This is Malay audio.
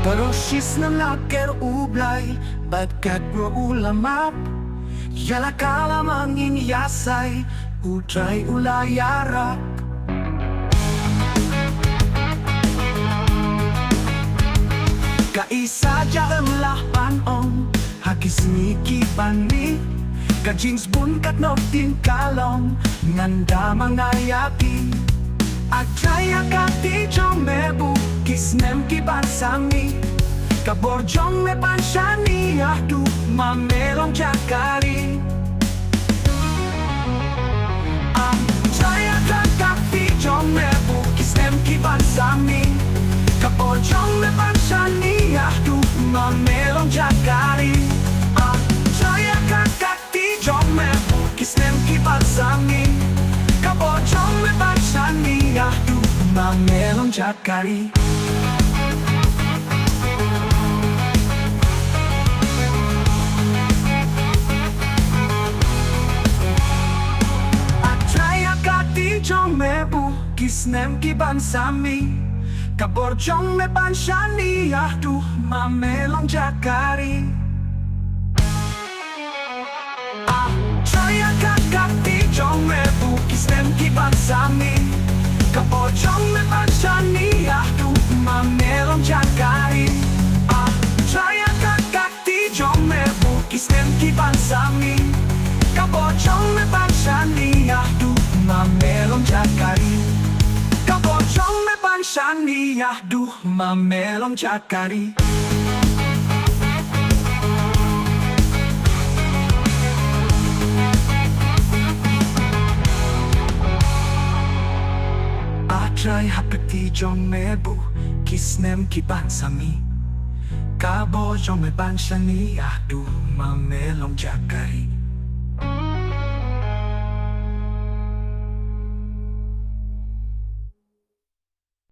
Karosis ng laker U Blei, bagkat mo ulamap. Yala kalamang inyasay, utray ulayarap. Kaisa dyan lapanong, hakis ni kipani. Ka-jeans bunkat no tinkalong, nganda mga yapi. Agkaya kati jong mebu, kisnem kibansami. Kaborjong me pansyani, ahdu mamelong jakari. Agkaya kati jong mebu, kisnem kibansami. Kaborjong me pansyani, ahdu mamelong jakari. Agkaya kati jong mebu, kisnem kibansami. Kaborjong me pansyani, ahdu mamelong jakari. Jong mebu, kisnem kibansami. Kaborjong me pansyani, ahdu mamelong jakari. Jaya kakati jong mebu, kisnem kibansami. Kaborjong me pansyani, ahdu mamelong jakari. Jaya kakati jong mebu, kisnem kibansami. Kaborjong me pansyani, ahdu mamelong jakari. Kaborjong me pansyani, ahdu mamelong jakari. Atray hakati jong mebu, kisnem kibansami. Kaborjong me pansyani, ahdu mamelong jakari.